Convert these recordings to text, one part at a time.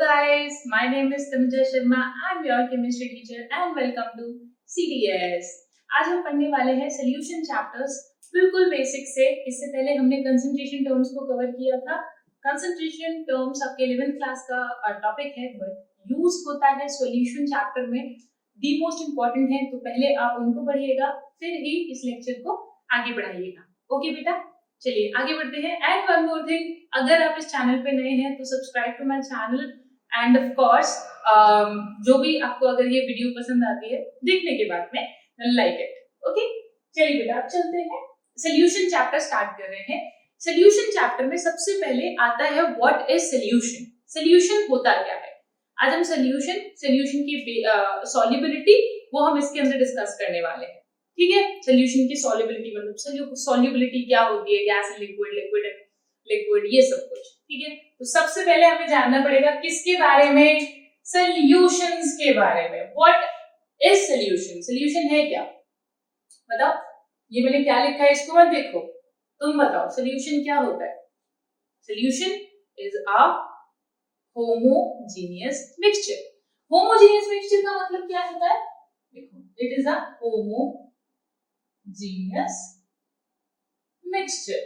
guys, my name is Tanuja Sharma. I'm your chemistry teacher and welcome to CDS. आज हम पढ़ने वाले हैं सोल्यूशन चैप्टर्स बिल्कुल बेसिक से। इससे पहले हमने कंसंट्रेशन टर्म्स को कवर किया था। कंसंट्रेशन टर्म्स आपके 11th क्लास का टॉपिक है, बट यूज होता है सोल्यूशन चैप्टर में, दी मोस्ट इम्पोर्टेंट है। तो पहले आप उनको पढ़िएगा, फिर ही इस लेक्चर को आगे बढ़ाइएगा। ओके बेटा, चलिए आगे बढ़ते हैं। एंड वन मोर थिंग, अगर आप इस चैनल पे नए हैं तो subscribe to my channel and of course जो भी आपको अगर ये वीडियो पसंद आती है देखने के बाद में लाइक इट। ओके, चलिए बेटा अब चलते हैं, सोल्यूशन चैप्टर स्टार्ट कर रहे हैं। सोल्यूशन चैप्टर में सबसे पहले आता है व्हाट इज सोल्यूशन। सोल्यूशन होता क्या है? आज हम सोल्यूशन की सॉल्युबिलिटी वो हम इसके अंदर डिस्कस करने वाले हैं। ठीक है, सोल्यूशन की सॉल्युबिलिटी मतलब सॉल्युबिलिटी क्या होती है, गैस, लिक्विड, लिक्विड ये सब कुछ। ठीक है, तो सबसे पहले हमें जानना पड़ेगा किसके बारे में? सॉल्यूशंस के बारे में। What is solution? सोल्यूशन है क्या? बताओ, ये मैंने क्या लिखा है इसको मत देखो, तुम बताओ सोल्यूशन क्या होता है? Solution is a homogeneous mixture. Homogeneous mixture का मतलब क्या होता है? देखो, it is a homogeneous mixture.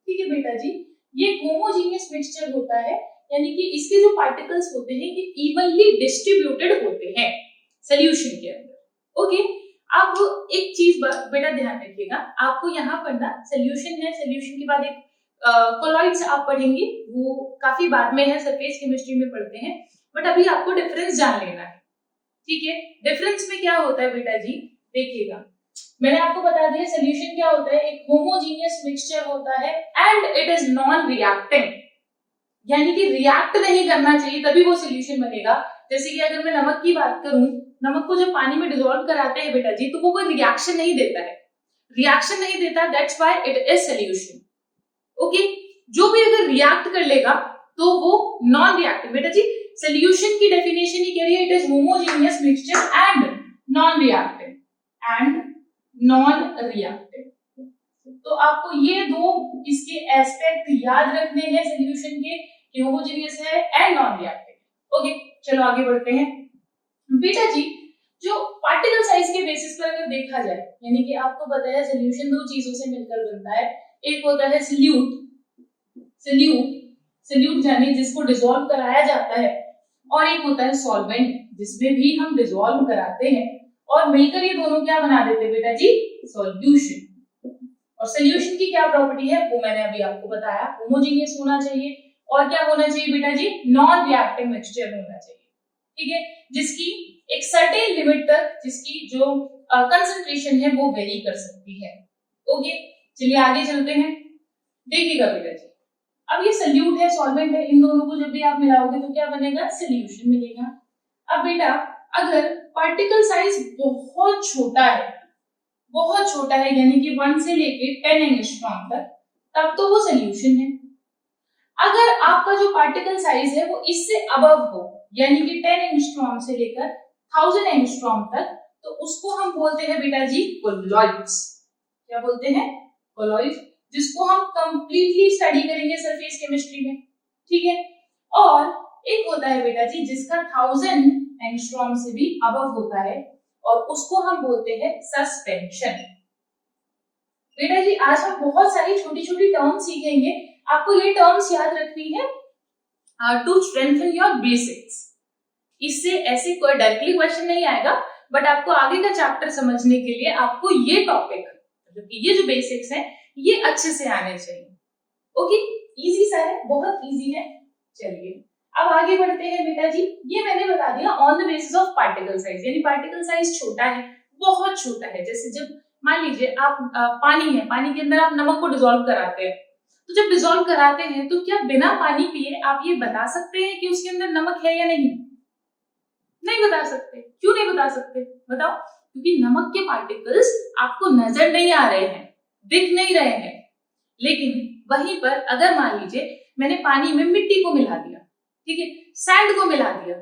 ठीक है बेटा जी, ये होमोजीनियस मिक्सचर होता है, यानी कि इसके जो पार्टिकल्स होते हैं ये इवनली डिस्ट्रीब्यूटेड होते हैं सॉल्यूशन के अंदर। ओके, अब एक चीज बेटा ध्यान रखिएगा, आपको यहाँ पर ना सॉल्यूशन है, सॉल्यूशन के बाद एक कोलॉइड्स आप पढ़ेंगे, वो काफी बाद में है, सरफेस केमिस्ट्री में पढ़ते हैं, बट अभी आपको डिफरेंस जान लेना है। ठीक है, डिफरेंस में क्या होता है बेटा जी, देखिएगा मैंने आपको बता दिया सॉल्यूशन क्या होता है, एक होमोजीनियस मिक्सचर होता है and it is non reacting, यानी कि रिएक्ट नहीं करना चाहिए तभी वो सॉल्यूशन बनेगा। जैसे कि अगर मैं नमक की बात करूं, नमक को जब पानी में डिसॉल्व कराते हैं बेटा जी, तो वो कोई रिएक्शन नहीं देता है, रिएक्शन नहीं देता, that's why it is solution. Okay, जो भी अगर रिएक्ट कर लेगा तो वो नॉन रिएक्टिव। बेटा जी सॉल्यूशन की डेफिनेशन ही कह रही है, it is homogeneous mixture and non reactive. तो आपको ये दो इसके एस्पेक्ट याद रखने हैं सॉल्यूशन के, कि होमोजेनियस है एंड नॉन रिएक्टिव। ओके, चलो आगे बढ़ते हैं। बेटा जी जो पार्टिकल साइज के बेसिस पर अगर देखा जाए, यानी कि आपको पता है सॉल्यूशन दो चीजों से मिलकर बनता है, एक होता है सल्यूट यानी जिसको डिसॉल्व कराया जाता है, और एक होता है सॉल्वेंट जिसमें भी हम डिसॉल्व कराते हैं, और मिलकर ये दोनों क्या बना देते हैं बेटा जी? सॉल्यूशन। और सॉल्यूशन की क्या प्रॉपर्टी है वो मैंने अभी आपको बताया, होमोजेनियस होना चाहिए, और क्या होना चाहिए बेटा जी? नॉन रिएक्टिव मिक्सचर होना चाहिए। ठीक है, जिसकी एक सर्टेन लिमिट तक जिसकी जो कंसंट्रेशन है वो वेरी कर सकती है। ओके, चलिए आगे चलते हैं। देखिएगा बेटा जी, अब ये सल्यूट है, सॉल्वेंट है, इन दोनों को जब भी आप मिलाओगे तो क्या बनेगा? सॉल्यूशन मिलेगा। अब बेटा अगर पार्टिकल साइज बहुत छोटा है, यानी कि 1 से लेके 10 एंगस्ट्रॉम तक, तब तो वो सॉल्यूशन है। अगर आपका जो पार्टिकल साइज है वो इससे अबव हो, यानी कि 10 एंगस्ट्रॉम से लेकर 1000 एंगस्ट्रॉम तक, तो उसको हम बोलते हैं बेटा जी कोलॉइड्स। क्या बोलते हैं? कोलॉइड्स, जिसको हम कंप्लीटली स्टडी करेंगे सरफेस केमिस्ट्री में। ठीक है, और एक होता है बेटा जी जिसका 1000 एंगस्ट्रॉम से भी अबव होता है, और उसको हम बोलते हैं सस्पेंशन। बेटा जी आज हम बहुत सारी छोटी छोटी टर्म्स सीखेंगे, आपको ये टर्म्स याद रखनी है टू स्ट्रेंथन योर बेसिक्स। इससे ऐसे कोई डायरेक्टली क्वेश्चन नहीं आएगा, बट आपको आगे का चैप्टर समझने के लिए आपको ये टॉपिक, मतलब ये जो बेसिक्स है ये अच्छे से आने चाहिए। ओके, इजी सा है, बहुत इजी है। चलिए अब आगे बढ़ते हैं बेटा जी। ये मैंने बता दिया on the basis of particle size, यानी पार्टिकल साइज छोटा है, बहुत छोटा है। जैसे जब मान लीजिए आप पानी है, पानी के अंदर आप नमक को डिसॉल्व कराते हैं, तो जब डिसॉल्व कराते हैं तो क्या बिना पानी पिए आप ये बता सकते हैं कि उसके अंदर नमक है या नहीं? नहीं बता सकते। क्यों नहीं बता सकते बताओ? क्योंकि नमक के पार्टिकल्स आपको नजर नहीं आ रहे हैं, दिख नहीं रहे हैं। लेकिन वहीं पर अगर मान लीजिए मैंने पानी में मिट्टी को मिला दिया, ठीक है, सैंड को मिला दिया,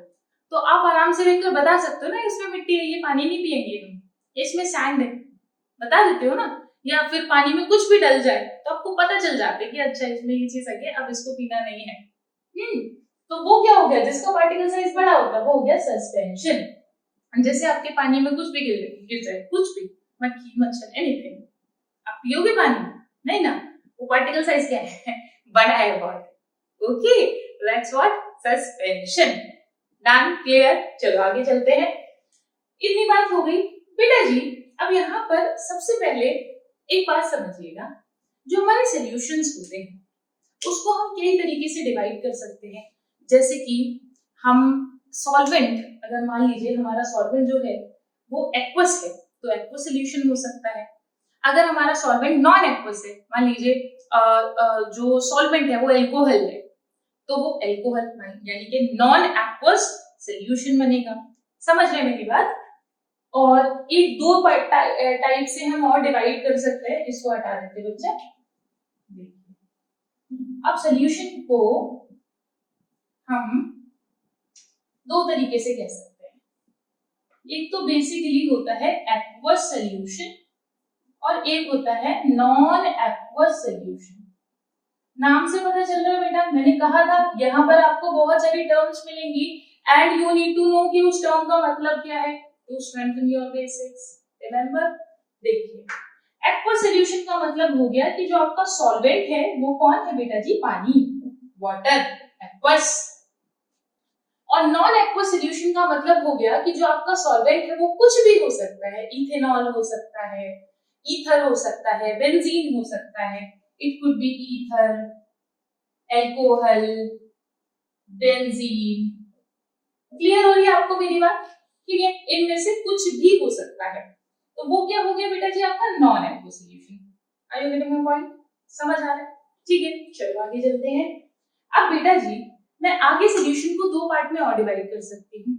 तो आप आराम से देखकर बता सकते हो ना इसमें मिट्टी है, ये पानी नहीं पिएंगे हम, इसमें सैंड है, बता देते हो ना। या फिर पानी में कुछ भी डल जाए तो आपको पता चल जाता है कि अच्छा इसमें ये चीज है, अब इसको पीना नहीं है। तो वो क्या हो गया, जिसका पार्टिकल साइज बड़ा होता है वो हो गया सस्पेंशन। जैसे आपके पानी में कुछ भी गिर जाए, कुछ भी, मक्खी मच्छर एनीथिंग, आप पियोगे पानी? नहीं ना, वो पार्टिकल साइज क्या है, बड़ा है बहुत। Okay, that's what suspension. Done, clear. चलो आगे चलते हैं। इतनी बात हो गई बेटा जी। अब यहाँ पर सबसे पहले एक बात समझिएगा, जो हमारे सॉल्यूशंस होते हैं उसको हम कई तरीके से डिवाइड कर सकते हैं। जैसे कि हम सॉल्वेंट, अगर मान लीजिए हमारा सॉल्वेंट जो है वो एक्वस है तो एक्वस सॉल्यूशन हो सकता है। अगर हमारा सॉल्वेंट नॉन एक्वस है, मान लीजिए जो सॉल्वेंट है वो अल्कोहल है, तो वो अल्कोहल यानी कि नॉन एक्वस सॉल्यूशन बनेगा। समझ रहे हैं मेरी बात? और एक दो टाइप से हम और डिवाइड कर सकते हैं। इसको हटा देते बच्चे। अब सॉल्यूशन को हम दो तरीके से कह सकते हैं। एक तो बेसिकली होता है एक्वस सॉल्यूशन और एक होता है नॉन एक्वस सॉल्यूशन। नाम से पता चल रहा है बेटा, मैंने कहा था यहाँ पर आपको बहुत सारी टर्म्स मिलेंगी and you need to know कि उस टर्म का मतलब क्या है to strengthen your basics. Remember, देखिए एक्वस सॉल्यूशन का मतलब हो गया कि जो आपका सॉल्वेंट है वो कौन है बेटा जी, पानी, वाटर, एक्वस। और नॉन एक्वस सॉल्यूशन का मतलब हो गया कि जो आपका सॉल्वेंट है वो कुछ भी हो सकता है, इथेनॉल हो सकता है, ईथर हो सकता है, बेंजीन हो सकता है, it could be ether, alcohol, benzene. Clear हो रही है आपको मेरी बात? ठीक है, इनमें से कुछ भी हो सकता है। तो वो क्या हो गया बेटा जी आपका non aqueous solution. Are you getting my point? समझ आ रहा है? ठीक है, चलो आगे चलते हैं। अब बेटा जी मैं आगे सॉल्यूशन को दो पार्ट में और डिवाइड कर सकती हूँ,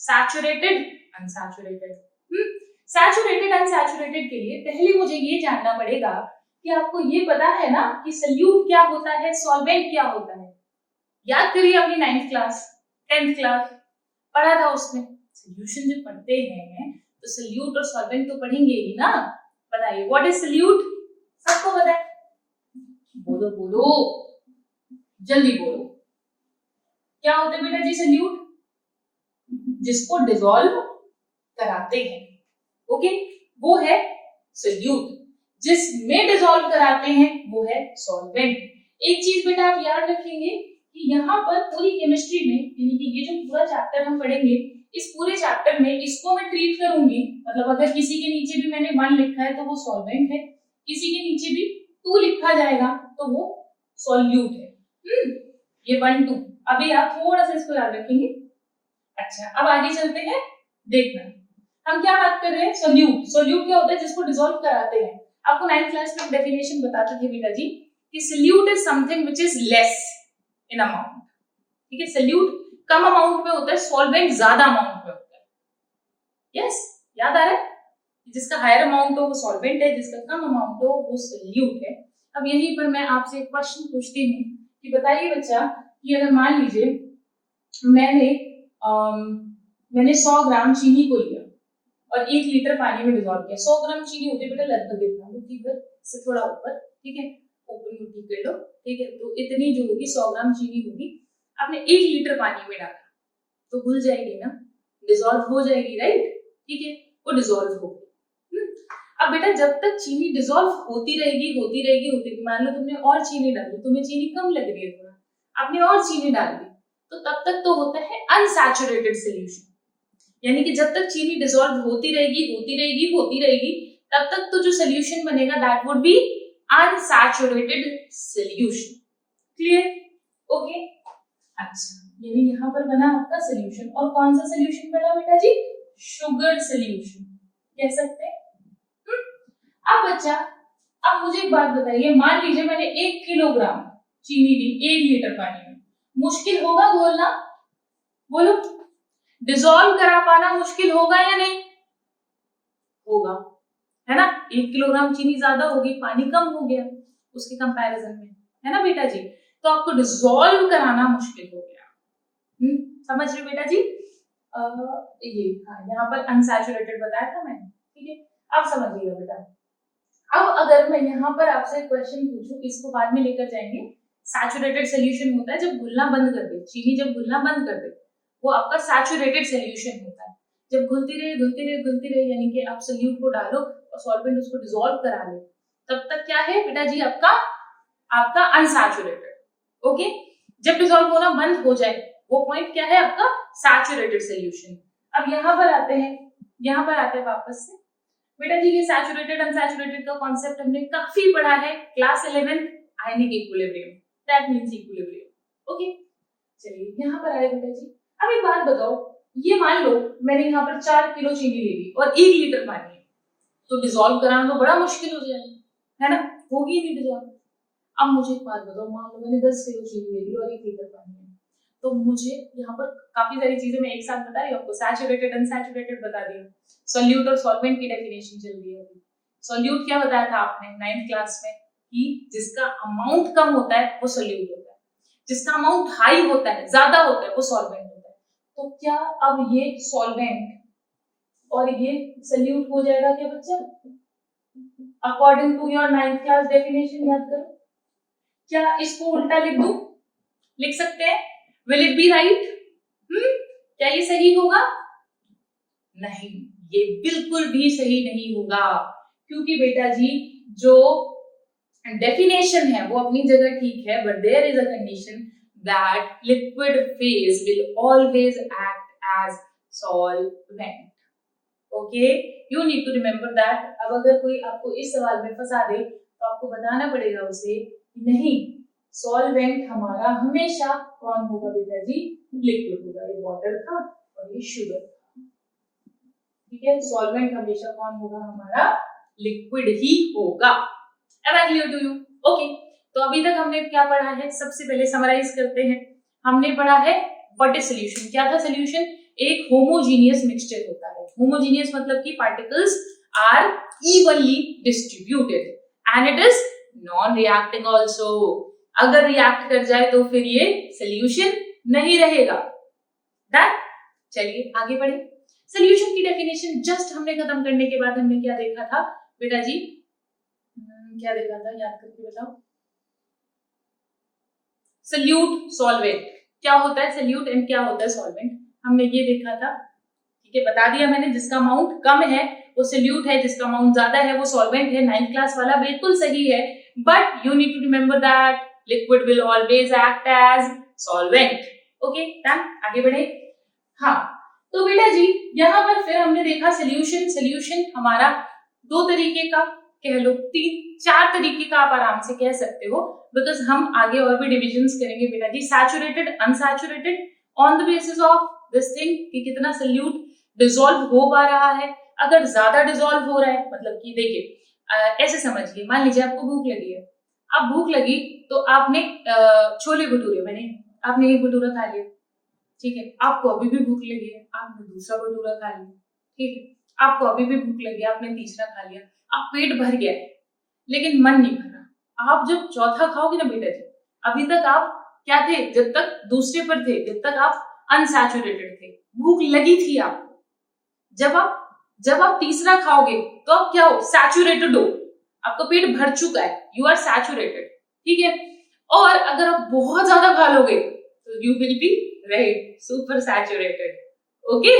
सैचुरेटेड, अनसैचुरेटेड। सैचुरेटेड अनसैचुरेटेड के लिए पहले मुझे ये जानना पड़ेगा कि आपको ये पता है ना कि सल्यूट क्या होता है, सॉल्वेंट क्या होता है। याद करिए अपनी 9th क्लास 10th क्लास पढ़ा था, उसमें सॉल्यूशन जब पढ़ते हैं तो सल्यूट और सॉल्वेंट तो पढ़ेंगे ही ना। बताइए व्हाट इज सल्यूट? सबको पता है? बोलो बोलो, जल्दी बोलो, क्या होते हैं बेटा जी सल्यूट? जिसको डिसॉल्व कराते हैं, ओके, वो है सल्यूट। जिसमें डिसॉल्व कराते हैं वो है सॉल्वेंट। एक चीज बेटा आप याद रखेंगे कि यहाँ पर पूरी केमिस्ट्री में, यानी कि ये जो पूरा चैप्टर हम पढ़ेंगे, इस पूरे चैप्टर में इसको मैं ट्रीट करूंगी, मतलब अगर किसी के नीचे भी मैंने 1 लिखा है तो वो सॉल्वेंट है, किसी के नीचे भी 2 लिखा जाएगा तो वो सॉल्यूट है। ये 1 2 अभी आप थोड़ा सा इसको याद रखेंगे। अच्छा, अब आगे चलते हैं। देखना हम क्या बात कर रहे हैं, सोल्यूट। सोल्यूट क्या होता है? जिसको डिसॉल्व कराते हैं। आपको 9th क्लास में डेफिनेशन बताते थे बेटा जी कि solute is something which is less in amount. ठीक है, सोल्यूट कम अमाउंट में होता है, सॉल्वेंट ज्यादा अमाउंट में होता है। यस, याद आ रहा है? जिसका हायर अमाउंट हो वो सॉल्वेंट है, जिसका कम अमाउंट हो वो सोल्यूट है। अब यहीं पर मैं आपसे एक क्वेश्चन पूछती हूँ कि बताइए बच्चा कि अगर मान लीजिए मैंने 100 ग्राम चीनी को लिया और 1 लीटर पानी में डिसॉल्व किया। 100 ग्राम चीनी होती है बेटा लगभग इतना, मुट्ठी भर से थोड़ा ऊपर, ठीक है, ऊपर मुट्ठी कर लो, ठीक है। तो इतनी जो होगी 100 ग्राम चीनी होगी, आपने 1 लीटर पानी में डाला तो घुल जाएगी ना, डिसॉल्व हो जाएगी, राइट? ठीक है, वो डिसॉल्व हो गई। अब बेटा जब तक चीनी डिसॉल्व होती रहेगी, मान लो तुमने और चीनी डाली, तुम्हें चीनी कम लग रही है थोड़ा, आपने और चीनी डाल दी, तो तब तक तो होता है अनसैचुरेटेड सॉल्यूशन। यानी कि जब तक चीनी डिसॉल्व होती रहेगी, तब तक तो जो सॉल्यूशन बनेगा that would be unsaturated solution. Clear? Okay, अच्छा, यानी यहाँ पर बना आपका सॉल्यूशन। और कौन सा सॉल्यूशन बना बेटा जी? शुगर सॉल्यूशन कह सकते हैं। अब बच्चा, अब मुझे एक बात बताइए, मान लीजिए मैंने 1 किलोग्राम चीनी ली 1 लीटर पानी में, मुश्किल होगा घोलना? बोलो, डिसॉल्व करा पाना मुश्किल होगा या नहीं होगा? है ना, 1 किलोग्राम चीनी ज्यादा होगी, पानी कम हो गया उसके कंपैरिजन में, है ना बेटा जी? तो आपको डिसॉल्व कराना मुश्किल हो गया। समझ रहे बेटा जी? ये यहाँ पर अनसैचुरेटेड बताया था मैंने, ठीक है। अब समझिएगा बेटा, अब अगर मैं यहाँ पर आपसे क्वेश्चन पूछूं, इसको बाद में लेकर जाएंगे, सैचुरेटेड सोल्यूशन होता है जब घुलना बंद कर दे, चीनी जब घुलना बंद कर दे वो आपका सैचुरेटेड सोल्यूशन होता है। जब घुलती रहे यानी कि आप सोल्यूट को डालो और सॉल्वेंट उसको डिसॉल्व करा ले, तब तक क्या है बेटा जी आपका अनसैचुरेटेड। ओके, जब डिसॉल्व होना बंद हो जाए वो पॉइंट क्या है आपका सैचुरेटेड सोल्यूशन। अब यहाँ पर आते हैं वापस से बेटा जी, ये सैचुरेटेड अनसैचुरेटेड का कॉन्सेप्ट हमने काफी पढ़ा है class 11 ionic equilibrium, that means equilibrium. Okay, चलिए यहाँ पर आए बेटा जी। अब एक बात बताओ, ये मान लो मैंने यहाँ पर 4 किलो चीनी ले ली और 1 लीटर पानी है, तो डिसॉल्व कराना तो बड़ा मुश्किल हो जाएगा, है ना, होगी नहीं डिसॉल्व। अब मुझे एक बात बताओ, मान लो मैंने 10 किलो चीनी ले ली और 1 लीटर पानी है, तो मुझे यहाँ पर काफी सारी चीजें मैं एक साथ बता रही हूँ आपको, सैचुरेटेड अनसैचुरेटेड बता दी, सॉल्यूट और सॉल्वेंट की डेफिनेशन चल रही है अभी। सॉल्यूट क्या बताया था आपने 9th क्लास में कि जिसका अमाउंट कम होता है वो सॉल्यूट होता है, जिसका अमाउंट हाई होता है, ज्यादा होता है, वो सॉल्वेंट होता है। तो क्या अब ये सॉल्वेंट और ये सॉल्यूट हो जाएगा क्या बच्चा? According to your 9th class definition याद करो। क्या इसको उल्टा लिख दूं? लिख सकते हैं? Will it be right? क्या ये सही होगा? नहीं, ये बिल्कुल भी सही नहीं होगा, क्योंकि बेटा जी जो डेफिनेशन है वो अपनी जगह ठीक है, but there is a condition that liquid phase will always act as solvent. Okay, you need to remember that. अब अगर कोई आपको इस सवाल में फंसा दे तो आपको बताना पड़ेगा उसे कि नहीं, सॉल्वेंट हमारा हमेशा कौन होगा बेटा जी? लिक्विड होगा। ये वाटर था और ये शुगर था, ठीक है। सॉल्वेंट हमेशा कौन होगा? हमारा लिक्विड ही होगा। Am I clear to you? Okay, तो अभी तक हमने क्या पढ़ा है? सबसे पहले समराइज करते हैं। हमने पढ़ा है व्हाट इज सॉल्यूशन। क्या था सॉल्यूशन? एक होमोजीनियस मिक्सचर होता है। होमोजीनियस मतलब कि particles are evenly distributed and it is non reacting also. अगर रिएक्ट कर जाए तो फिर ये सॉल्यूशन नहीं रहेगा। डन? चलिए आगे बढ़े। सॉल्यूशन की डेफिनेशन जस्ट हमने खत्म करने के बाद हमने क्या देखा था बेटा जी? क्या देखा था, याद करके बताओ। सॉल्यूट सॉल्वेंट, क्या होता है सॉल्यूट एंड क्या होता है सॉल्वेंट, हमने ये देखा था, ठीक है। बता दिया मैंने, जिसका अमाउंट कम है वो सॉल्यूट है, जिसका अमाउंट ज्यादा है वो सॉल्वेंट है। 9th क्लास वाला बिल्कुल सही है, but you need to remember that liquid will always act as solvent. Okay done, आगे बढ़े। हाँ, तो बेटा जी यहाँ पर फिर हमने देखा सॉल्यूशन हमारा दो तरीके का, कह लो 3-4 तरीके का आप आराम से कह सकते हो, बिकॉज हम आगे और भी डिविजन्स करेंगे बेटा जी। Saturated unsaturated on the basis of this thing कि कितना सॉल्यूट डिसॉल्व हो पा रहा है। अगर ज्यादा डिसॉल्व हो रहा है मतलब कि देखिए ऐसे समझिए, मान लीजिए आपको भूख लगी है, अब भूख लगी तो आपने छोले भटूरे आपने एक भटूरा खा लिया, ठीक है। आपको अभी भी भूख लगी है, आपने दूसरा भटूरा खा लिया, ठीक है। आपको अभी भी भूख लगी है, आपने तीसरा खा लिया, आप पेट भर गया है लेकिन मन नहीं भरा। आप जब चौथा खाओगे ना बेटा जी, अभी तक आप क्या थे? जब तक दूसरे पर थे, जब तक आप अनसैचुरेटेड थे, भूख लगी थी आपको। जब आप तीसरा खाओगे तो आप क्या हो? सैचुरेटेड हो, आपका पेट भर चुका है, यू आर सैचुरेटेड, ठीक है। और अगर आप बहुत ज्यादा खा लोगे तो you will be right super saturated. Okay,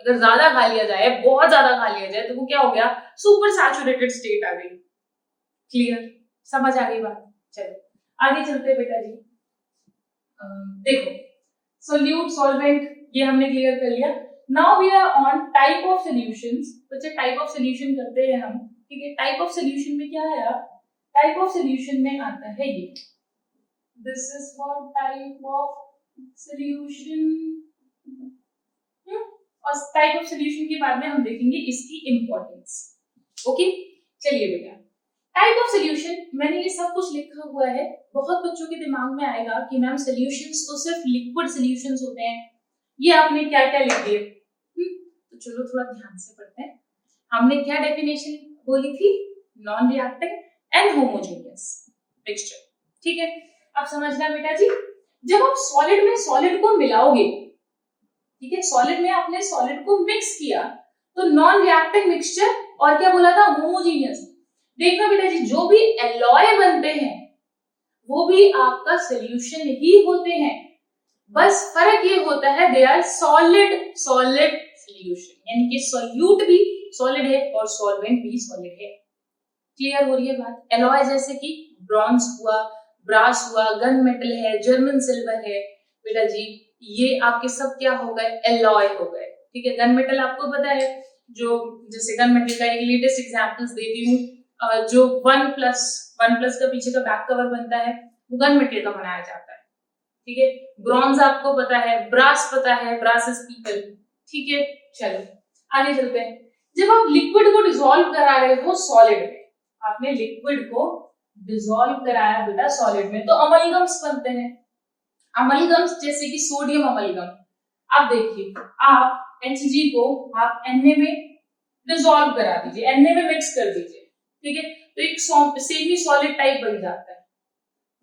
अगर ज्यादा खा लिया जाए, बहुत ज्यादा खा लिया जाए, तो वो क्या हो गया? सुपर सैचुरेटेड स्टेट आ गई। क्लियर? समझ आ गई बात? चलो आगे चलते हैं बेटा जी। देखो सोल्यूट सॉल्वेंट ये हमने क्लियर कर लिया। Now we are on type of solutions. बच्चे टाइप ऑफ सॉल्यूशन करते हैं हम, ठीक है। टाइप ऑफ सॉल्यूशन में क्या है? टाइप ऑफ सॉल्यूशन में आता है ये, this is what type of solution. और टाइप ऑफ सॉल्यूशन के बाद में हम देखेंगे इसकी इंपॉर्टेंस। ओके, चलिए बेटा, टाइप ऑफ सॉल्यूशन मैंने ये सब कुछ लिखा हुआ है। बहुत बच्चों के दिमाग में आएगा कि मैम सॉल्यूशंस तो सिर्फ लिक्विड सॉल्यूशंस होते हैं, ये आपने क्या क्या लिख दिए। तो चलो थोड़ा ध्यान से पढ़ते हैं। हमने क्या डेफिनेशन बोली थी? Non reacting and homogeneous mixture, ठीक है। अब समझना बेटा जी, जब आप सॉलिड में सॉलिड को मिलाओगे, ठीक है, सॉलिड में आपने सॉलिड को मिक्स किया तो नॉन रिएक्टिंग मिक्सचर, और क्या बोला था? होमोजेनियस। देखना बेटा जी, जो भी एलॉय बनते हैं वो भी आपका सोल्यूशन ही होते हैं, बस फर्क ये होता है दे आर सॉलिड सोल्यूशन, यानी कि सोल्यूट भी सॉलिड है और सॉल्वेंट भी सॉलिड है। क्लियर हो रही है बात? एलॉय जैसे कि ब्रॉन्ज हुआ, ब्रास हुआ, गन मेटल है, जर्मन सिल्वर है बेटा जी, ये आपके सब क्या हो गए? एलॉय हो गए। ठीक है, गन मेटल आपको पता है, जो जैसे गन मेटल का एक लेटेस्ट एग्जांपल्स देती हूँ, जो 1+ का पीछे का बैक कवर बनता है वो गन मेटल का बनाया जाता है। ठीक है, ब्रॉन्ज आपको पता है, ब्रास पता है, ब्रास इज पीतल। ठीक है, चलो आगे चलते हैं। जब आप लिक्विड को डिसॉल्व करा रहे हो सॉलिड में, आपने लिक्विड को डिसॉल्व कराया बेटा सॉलिड में, तो अमलगम्स बनते हैं। अमलगम्स जैसे कि सोडियम अमलगम, आप देखिए, आप Hg को आप Na में डिसॉल्व करा दीजिए, Na में मिक्स कर दीजिए। ठीक है, तो एक सेमी सॉलिड टाइप बन जाता है,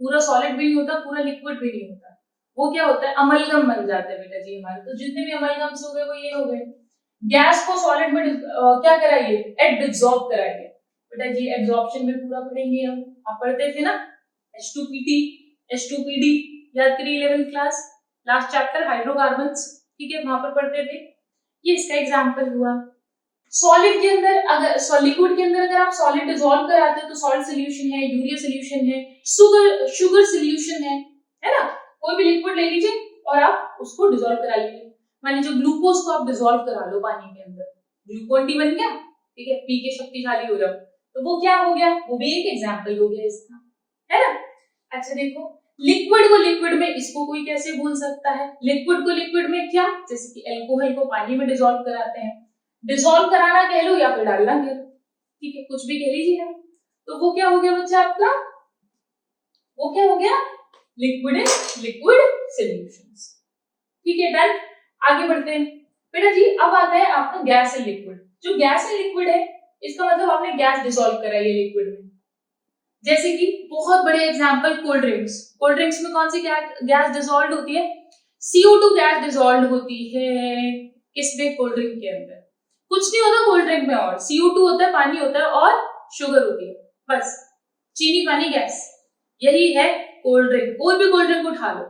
पूरा सॉलिड भी नहीं होता, पूरा लिक्विड भी नहीं होता, वो क्या होता है? अमलगम बन जाता है बेटा जी हमारे। तो जितने भी अमलगम्स हो गए वो ये हो गए। गैस को सॉलिड में क्या कराइए? एडसॉर्ब कराइए बेटा जी, एडसॉर्प्शन में पूरा पढ़ेंगे हम, आप पढ़ते थे ना H2PT H2PD, याद करिए 11th class last chapter hydrocarbons. ठीक है, वहां पर पढ़ते थे। ये इसका एग्जांपल हुआ। सॉलिड के अंदर अगर लिक्विड के अंदर अगर आप सॉलिड डिसॉल्व कराते हो तो सॉल्ट सॉल्यूशन है, यूरिया सॉल्यूशन है, शुगर सॉल्यूशन है ना? कोई भी लिक्विड ले लीजिए और आप उसको डिसॉल्व करा लीजिए। मान लीजिए ग्लूकोज को आप डिसॉल्व करा लो पानी के अंदर, ग्लूकोन डी बन गया। ठीक है, पी के शक्तिशाली हो जाओ, तो वो क्या हो गया? वो भी एक एग्जांपल हो गया इसका, है ना? अच्छा देखो, लिक्विड को लिक्विड में इसको कोई कैसे भूल सकता है? लिक्विड को लिक्विड में क्या, जैसे कि अल्कोहल को पानी में डिसॉल्व कराते हैं, डिसॉल्व कराना कह लो या फिर डालना कह लो, ठीक है, कुछ भी कह लीजिए आप। तो वो क्या हो गया बच्चा आपका? वो क्या हो गया? Liquid solutions. ठीक है, डन। आगे बढ़ते हैं बेटा जी। अब आता है आपका गैस एंड लिक्विड। जो गैस एंड लिक्विड है, इसका मतलब आपने गैस डिसॉल्व कराई है लिक्विड में। जैसे कि बहुत बड़े example cold drinks, cold drinks में कौन सी गैस डिसॉल्व होती है? CO2 गैस डिसॉल्व होती है किसमें? कोल्ड ड्रिंक के अंदर। कुछ नहीं होता कोल्ड ड्रिंक में, और CO2 होता है, पानी होता है और शुगर होती है, बस चीनी पानी गैस, यही है कोल्ड ड्रिंक। कोई भी कोल्ड ड्रिंक उठा लो,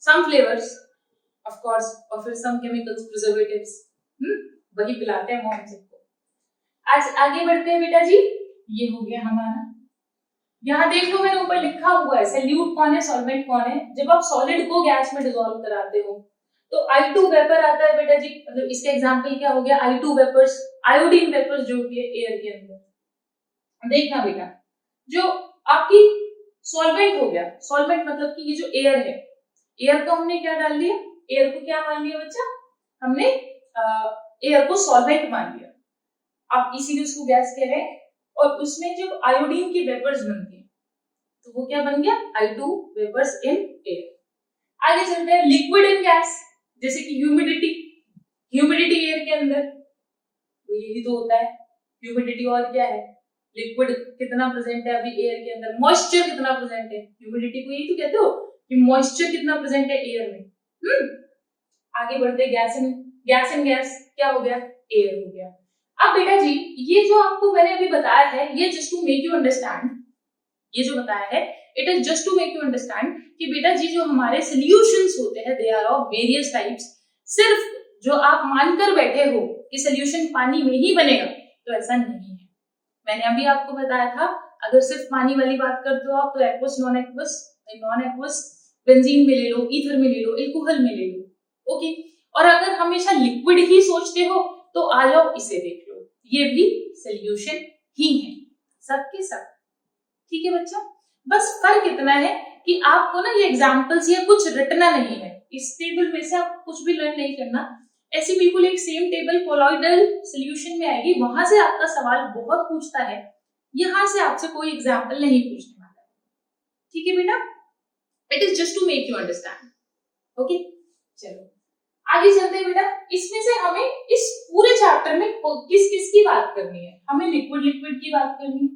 सम फ्लेवर्स ऑफ कोर्स, और फिर सम केमिकल्स, प्रिजर्वेटिव्स, वही पिलाते हैं मॉम सबको। आज आगे बढ़ते हैं बेटा जी। ये हो गया हमारा, यहाँ देख लो मैंने ऊपर लिखा हुआ है सॉल्यूट कौन है, सॉल्वेंट कौन है। जब आप सॉलिड को गैस में डिसॉल्व कराते हो तो I2 वेपर आता है बेटा जी, मतलब इसका एग्जांपल क्या हो गया? I2 वेपर्स, आयोडीन वेपर्स जो होती है एयर के अंदर। देखना बेटा, जो आपकी सॉल्वेंट हो गया, सॉल्वेंट मतलब कि ये जो एयर है, एयर को हमने क्या डाल दिया? एयर को क्या मान लिया बच्चा? हमने एयर को सॉल्वेंट मान लिया, आप इसीलिए उसको गैस कह रहे हैं। और उसमें जब आयोडीन की वेपर्स बनती है तो वो क्या बन गया? I2 vapours in air. आगे चलते हैं लिक्विड इन गैस, जैसे कि ह्यूमिडिटी, ह्यूमिडिटी एयर के अंदर, तो यही तो होता है ह्यूमिडिटी। और क्या है? लिक्विड कितना प्रेजेंट है अभी एयर के अंदर, मॉइस्चर कितना प्रेजेंट है, ह्यूमिडिटी को यही तो कहते हो कि मॉइस्चर कितना प्रेजेंट है एयर में। आगे बढ़ते गैस इन गैस क्या हो गया? एयर हो गया। अब बेटा जी ये जो आपको मैंने अभी बताया है, ये just to make you understand, ये जो बताया है it is just to make you understand कि बेटा जी जो हमारे सॉल्यूशंस होते हैं they are of various types. सिर्फ जो आप मानकर बैठे हो कि सॉल्यूशन पानी में ही बनेगा, तो ऐसा नहीं है। मैंने अभी आपको बताया था, अगर सिर्फ पानी वाली बात करते हो आप तो एक्वस, नॉन एक्वस बेंजीन में ले लो, ईथर में ले लो, एल्कोहल में ले लो, ओके। और अगर हमेशा लिक्विड ही सोचते हो तो आ जाओ इसे देख लो, ये भी सॉल्यूशन ही है सबके सब। ठीक है बच्चा, बस फर्क इतना है कि आपको ना ये एग्जांपल्स या कुछ रटना नहीं है, इस टेबल में से आप कुछ भी लर्न नहीं करना। ऐसी बिल्कुल एक सेम टेबल कोलॉइडल सॉल्यूशन में आएगी, वहां से आपका सवाल बहुत पूछता है, यहां से आपसे कोई एग्जांपल नहीं पूछने वाला है। ठीक है बेटा, it is just to make you understand, okay. चलो आगे चलते हैं बेटा। इसमें से हमें इस पूरे चैप्टर में किस किस की बात करनी है? हमें लिक्विड की बात करनी है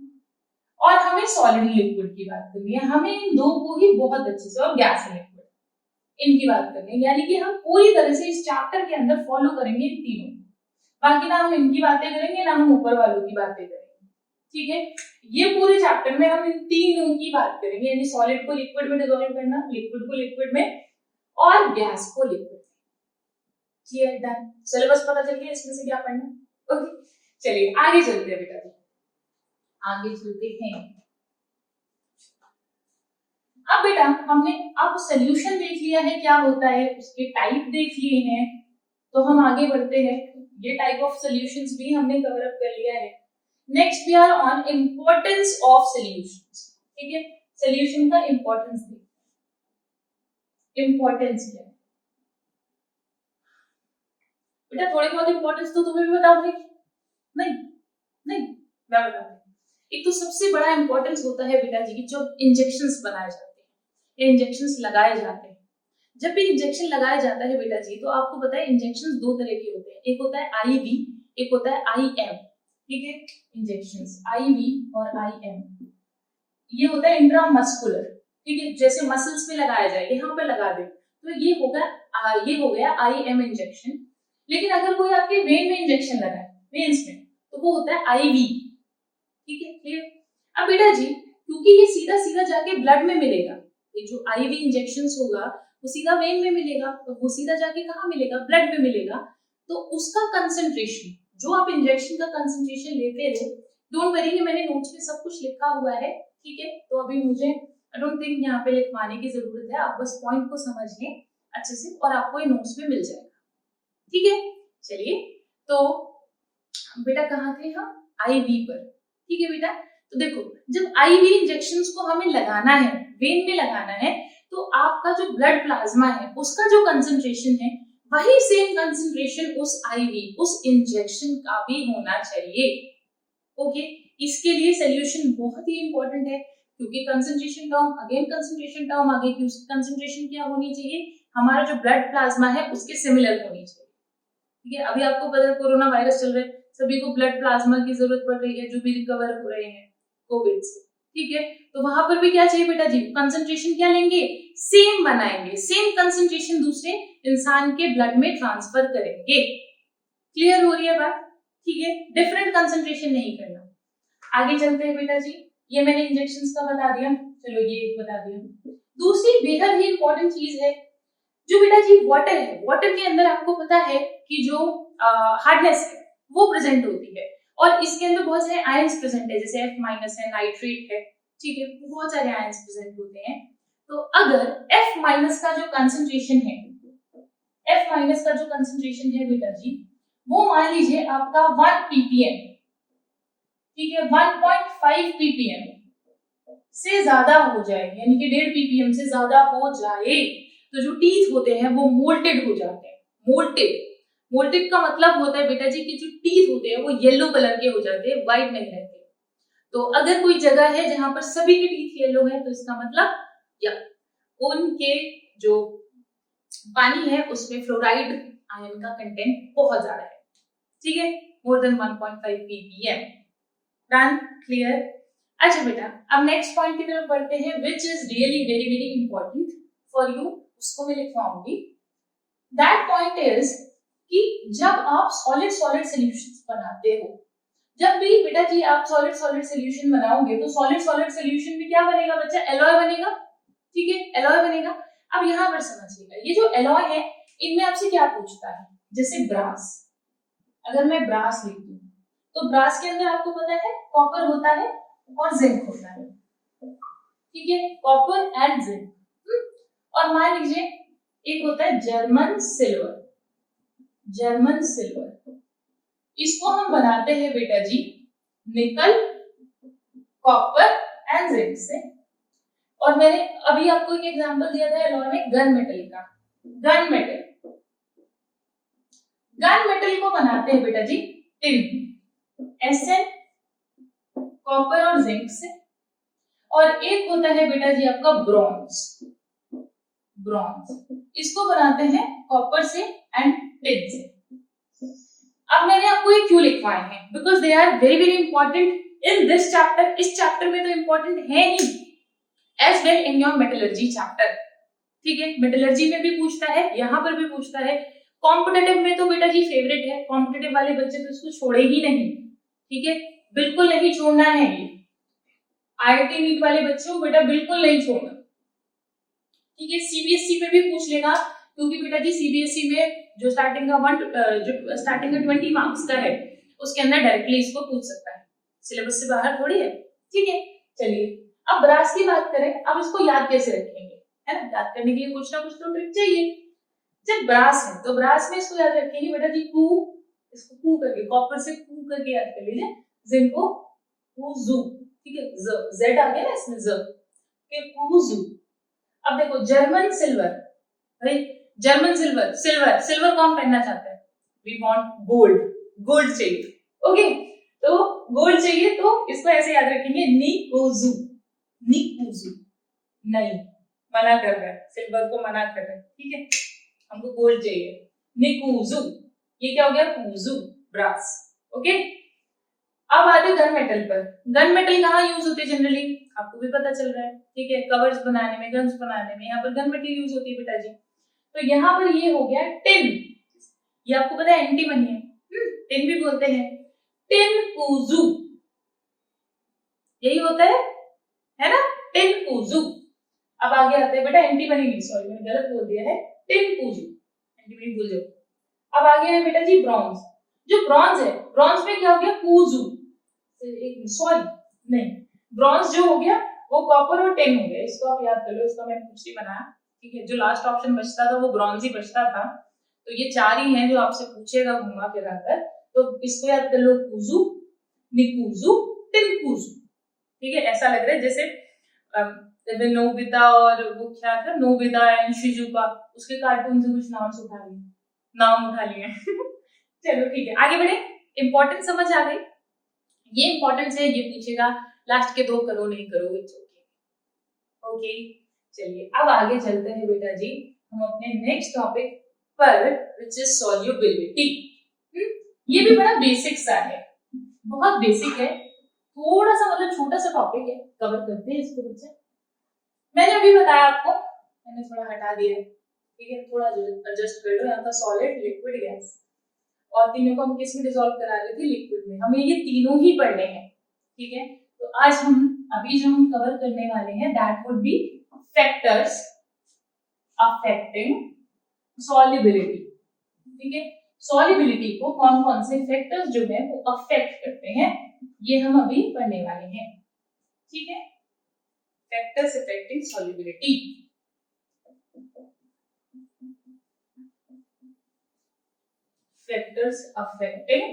और हमें सॉलिड लिक्विड की बात करनी है, हमें इन दो को ही बहुत अच्छे से, और गैस लिक्विड इनकी बात करनी है। यानी कि हम पूरी तरह से इस चैप्टर के अंदर फॉलो करेंगे इन तीनों, बाकी ना हम इनकी बातें करेंगे ना हम ऊपर वालों की बातें करेंगे। ठीक है, ये पूरे चैप्टर में हम इन तीनों की बात करेंगे, यानी सॉलिड को लिक्विड में डिसॉल्व करना, लिक्विड को लिक्विड में, और गैस को लिक्विड में। Clear, done. सिलेबस पता चल गया इसमें से क्या पढ़ना। ओके, चलिए आगे चलते हैं बेटा, आगे चलते हैं। अब बेटा हमने अब सॉल्यूशन देख लिया है क्या होता है, उसके टाइप देख लिए हैं, तो हम आगे बढ़ते हैं। ये टाइप ऑफ सॉल्यूशंस भी हमने कवर अप कर लिया है। Next we are on importance of solutions. ठीक है, सॉल्यूशन का इंपॉर्टेंस देखते हैं। इंपॉर्टेंस क्या है बेटा? थोड़ी बहुत इंपॉर्टेंस तो तुम्हें भी बताओगे? नहीं नहीं, मैं बताऊंगी। एक तो सबसे बड़ा इंपॉर्टेंस होता है बेटा जी जो इंजेक्शंस बनाए जाते हैं या इंजेक्शंस लगाए जाते हैं। जब भी इंजेक्शन लगाया जाता है बेटा जी, तो आपको पता है इंजेक्शंस दो तरह के होते हैं, एक होता है आईवी, एक होता है आईएम। ठीक है, इंजेक्शंस आईवी और आईएम, ये होता है इंट्रामस्कुलर। ठीक है, जैसे मसल्स में लगाया जाए, यहाँ पे लगा दे, तो ये हो गया आईएम इंजेक्शन। लेकिन अगर कोई आपके वेन में इंजेक्शन लगाए, वेन्स में, तो वो होता है आईवी। ठीक है, क्लियर। अब बेटा जी क्योंकि ये सीधा सीधा जाके ब्लड में मिलेगा, ये जो आईवी इंजेक्शंस होगा वो सीधा वेन में मिलेगा, तो वो सीधा जाके कहाँ मिलेगा? ब्लड में मिलेगा। तो उसका कंसंट्रेशन, जो आप इंजेक्शन का कंसंट्रेशन लेते हो, डोंट वरी, मैंने नोट्स में सब कुछ लिखा हुआ है। ठीक है, तो अभी मुझे आई डोंट थिंक यहाँ पे लिखवाने की जरूरत है, आप बस पॉइंट को समझ लें अच्छे से और आपको ये नोट्स में मिल जाएगा। ठीक है, चलिए तो बेटा कहाँ थे हम? आईवी पर। ठीक है बेटा, तो देखो जब आईवी इंजेक्शंस को हमें लगाना है, वेन में लगाना है, तो आपका जो ब्लड प्लाज्मा है उसका जो कंसंट्रेशन है वही सेम कंसंट्रेशन उस आईवी, उस इंजेक्शन का भी होना चाहिए। ओके, इसके लिए सॉल्यूशन बहुत ही इंपॉर्टेंट है, क्योंकि concentration term, again concentration term आ गई कि उसकी कंसंट्रेशन क्या होनी चाहिए? हमारा जो ब्लड प्लाज्मा है उसके सिमिलर होनी चाहिए। ठीक है, अभी आपको पता है कोरोना वायरस चल रहा है, सभी को ब्लड प्लाज्मा की जरूरत पड़ रही है जो भी रिकवर हो रहे हैं कोविड से। ठीक है, तो वहां पर भी क्या चाहिए बेटा जी? कंसंट्रेशन क्या लेंगे? सेम बनाएंगे, सेम कंसंट्रेशन दूसरे इंसान के ब्लड में ट्रांसफर करेंगे। क्लियर हो रही है बात? ठीक है, डिफरेंट कंसंट्रेशन नहीं करना। आगे चलते हैं बेटा जी, ये मैंने इंजेक्शंस का बता दिया, चलो ये एक बता दिया। दूसरी बेहद ही इंपॉर्टेंट चीज है जो बेटा जी वाटर है। वाटर के अंदर आपको पता है कि जो हार्डनेस है वो प्रेजेंट होती है, और इसके अंदर बहुत सारे आयंस प्रेजेंट है, जैसे F- है, नाइट्रेट है। ठीक है, बहुत सारे आयंस प्रेजेंट होते हैं। तो अगर F- का जो कंसंट्रेशन है, F- का जो कंसंट्रेशन है बेटा जी, वो मान लीजिए आपका 1 ppm, ठीक है, 1.5 ppm से ज्यादा हो जाए, यानी कि 1.5 ppm से ज्यादा हो जाए, तो जो टीथ होते हैं वो मोल्टेड हो जाते हैं। मोल्टेड, मोल्टेड का मतलब होता है बेटा जी कि जो टीथ होते हैं वो येलो कलर के हो जाते हैं, व्हाइट नहीं रहते। तो अगर कोई जगह है जहां पर सभी के टीथ येलो है, तो इसका मतलब या उनके जो पानी है उसमें फ्लोराइड आयन का कंटेंट बहुत ज्यादा है। ठीक है, more than 1.5 ppm। Done, clear. अच्छा बेटा, अब नेक्स्ट पॉइंट की तरफ बढ़ते हैं, which is really very very important for you, उसको मैं लिखवाऊंगी। दैट पॉइंट इज कि जब आप सॉलिड सॉलिड सॉल्यूशंस बनाते हो, जब भी बेटा जी आप सॉलिड सॉलिड सॉल्यूशन बनाओगे, तो सॉलिड सॉलिड सॉल्यूशन में क्या बनेगा बच्चा? एलॉय बनेगा। ठीक है, एलॉय बनेगा। अब यहाँ पर समझिएगा, ये जो एलॉय है इनमें आपसे क्या पूछता है? जैसे ब्रास, अगर मैं ब्रास लिख दूं, तो ब्रास के अंदर आपको पता है कॉपर होता है और जिंक होता है। ठीक है, कॉपर एंड जिंक। और मान लीजिए एक होता है जर्मन सिल्वर, जर्मन सिल्वर, इसको हम बनाते हैं बेटा जी निकल, कॉपर एंड जिंक से। और मैंने अभी आपको एक एग्जांपल दिया था एलॉय में गन मेटल का। गन मेटल, गन मेटल को बनाते हैं बेटा जी टिन, Sn, कॉपर और जिंक से। और एक होता है बेटा जी आपका ब्रॉन्ज, ब्रॉन्ज, इसको बनाते हैं कॉपर से एंड टिन से। अब मैंने आपको ये क्यों लिखवाए हैं? Because they are very very important in this chapter. इस चैप्टर में तो इंपॉर्टेंट है ही, as well in your metallurgy chapter. ठीक है, मेटलर्जी में भी पूछता है, यहाँ पर भी पूछता है, कॉम्पिटिटिव में तो बेटा जी फेवरेट है, कॉम्पिटिटिव वाले बच्चे तो इसको छोड़े ही नहीं। ठीक है, बिल्कुल नहीं छोड़ना है ये, IIT नीट वाले बच्चों को बेटा बिल्कुल नहीं छोड़ना, ठीक है। CBSE में भी पूछ लेगा, क्योंकि बेटा जी CBSE में जो स्टार्टिंग का 20 मार्क्स का है उसके अंदर डायरेक्टली इसको पूछ सकता है, सिलेबस से बाहर थोड़ी है, ठीक है। चलिए अब ब्रास की बात करें, अब इसको याद कैसे रखेंगे, है ना, याद करने के लिए कुछ ना कुछ तो ट्रिक चाहिए। जब ब्रास है तो ब्रास में इसको याद रखेंगे बेटा जी कू, इसको कू करके कॉपर से कू करके याद कर लीजिए, जिनको कूजू, ठीक है, जेड आ गया ना इसमें, ज के कूजू। अब देखो जर्मन सिल्वर, भाई जर्मन सिल्वर, सिल्वर सिल्वर कौन पहनना चाहता है, वी वांट गोल्ड, गोल्ड चाहिए, ओके, तो गोल्ड चाहिए, तो इसको ऐसे याद रखेंगे निकोजू, निकोजू, नहीं मना कर रहा है, सिल्वर को मना कर रहा है, ठीक है, हमको गोल्ड चाहिए, निकोजू, ये क्या हो गया, कूजू, ब्रास, ओके। अब आते गन मेटल पर। गन मेटल कहाँ यूज होते हैं जनरली, आपको भी पता चल रहा है, ठीक है, कवर्स बनाने में, गन्स बनाने में, यहाँ पर गन मेटल यूज होती है बेटा जी। तो यहाँ पर ये हो गया टिन, ये आपको पता है एंटीमनी है, टिन भी बोलते हैं, टिन कूजू, यही होता है ना, टिन कूजू। अब आगे आते हैं बेटा एंटीमनी नहीं, सॉरी मैंने गलत बोल दिया है, टिन कूजू, एंटीमनी भूल जाओ। अब आगे है बेटा जी ब्रॉन्ज, जो ब्रॉन्ज है, ब्रॉन्ज में क्या हो गया, कूजू, सॉरी नहीं, ब्रॉन्ज जो हो गया वो कॉपर और टिन हो गया, इसको आप याद कर लो, इसका मैंने कुछ नहीं बनाया, ठीक है। जो लास्ट ऑप्शन बचता था वो ब्रॉन्ज ही बचता था, तो ये चार ही हैं जो आपसे पूछेगा घुमा फिरा कर, तो इसको याद कर लो, कूजू, निकूजू, टिनकूजू, ठीक है। ऐसा लग रहा है जैसे नोबिता और वो क्या था, नोबिता एंड शिजुका, उसके कार्टून से कुछ नाम उठा लिए, नाम उठा लिए चलो ठीक है, आगे बढ़े। इंपॉर्टेंस समझ आ गई, ये इंपॉर्टेंस है, ये पूछेगा लास्ट के 2 करो नहीं करो, इट्स ओके, ओके। चलिए अब आगे चलते हैं बेटा जी हम अपने नेक्स्ट टॉपिक पर, विच इज सॉल्युबिलिटी। ये भी बड़ा बेसिक सा है, बहुत बेसिक है, थोड़ा सा मतलब छोटा सा टॉपिक है, कवर करते हैं इसको बच्चे। मैंने अभी बताया आपको, मैंने थोड़ा हटा दिया है, ठीक है, थोड़ा एडजस्ट कर लो, यहाँ पर सॉलिड, लिक्विड, गैस, और तीनों को हम किस में डिसॉल्व करा रहे थे, लिक्विड में। हमें ये तीनों ही पढ़ने हैं, ठीक है। तो आज हम अभी जो हम कवर करने वाले हैं that would be factors affecting solubility, ठीक है। सॉल्युबिलिटी को कौन कौन से फैक्टर्स जो है वो अफेक्ट करते हैं, ये हम अभी पढ़ने वाले हैं, ठीक है। Factors affecting solubility, factors affecting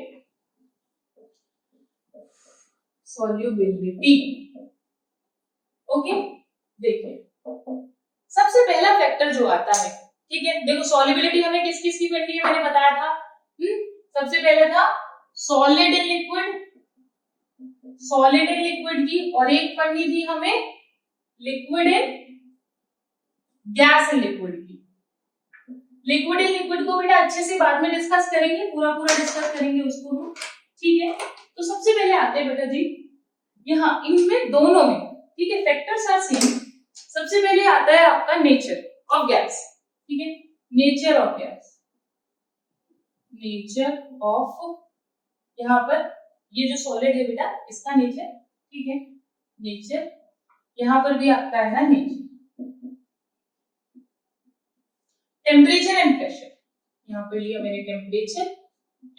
solubility, okay. देखिए सबसे पहला फैक्टर जो आता है, ठीक है, देखो सॉल्युबिलिटी हमें किस किस की पढ़नी है, मैंने बताया था, सबसे पहले था solid in liquid, solid in liquid की, और एक पढ़नी थी हमें liquid in gas in liquid की। लिक्विड इन लिक्विड को बेटा अच्छे से बाद में डिस्कस करेंगे, पूरा पूरा डिस्कस करेंगे उसको, ठीक है। तो सबसे पहले आते हैं बेटा जी यहाँ इनमें दोनों में, ठीक है, फैक्टर्स आर सेम। सबसे पहले आता है आपका नेचर ऑफ गैस, ठीक है, nature of gas, nature of, यहाँ पर ये जो सॉलिड है बेटा इसका नेचर, ठीक है, नेचर, यहाँ पर भी आपका है ना नेचर, टेम्परेचर एंड प्रेशर, यहाँ पे लिया मैंने temperature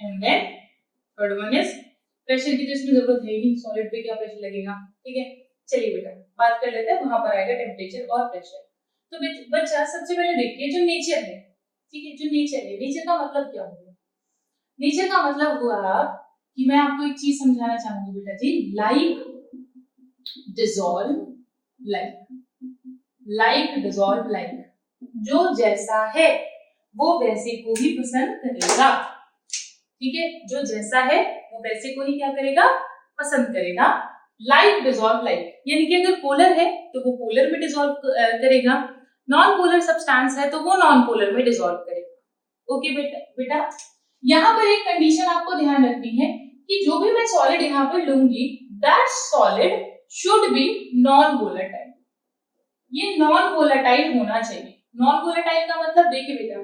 and then third one is pressure की तो इसमें जरूरत है ही, सॉलिड पे क्या प्रेशर लगेगा, ठीक है। चलिए बेटा बात कर लेते हैं, वहां पर आएगा टेम्परेचर और प्रेशर। तो बच्चा सबसे पहले देखिए जो नेचर है, ठीक है, जो नेचर है, नेचर का मतलब क्या हुआ, नेचर का मतलब हुआ कि मैं आपको एक चीज समझाना चाहूंगी बेटा जी, like dissolve like, like dissolve like, जो जैसा है वो वैसे को ही पसंद करेगा, ठीक है, जो जैसा है वो वैसे को ही क्या करेगा, पसंद करेगा। लाइक डिसॉल्व लाइक, यानी कि अगर पोलर है तो वो पोलर में डिसॉल्व करेगा, नॉन पोलर सब्सटेंस है तो वो नॉन पोलर में डिसॉल्व करेगा, ओके बेटा। यहाँ पर एक कंडीशन आपको ध्यान रखनी है कि जो भी मैं सॉलिड यहाँ पर लूंगी that solid should be non volatile, ये नॉन वोलेटाइल होना चाहिए। नॉन वोलेटाइल का मतलब देखिए बेटा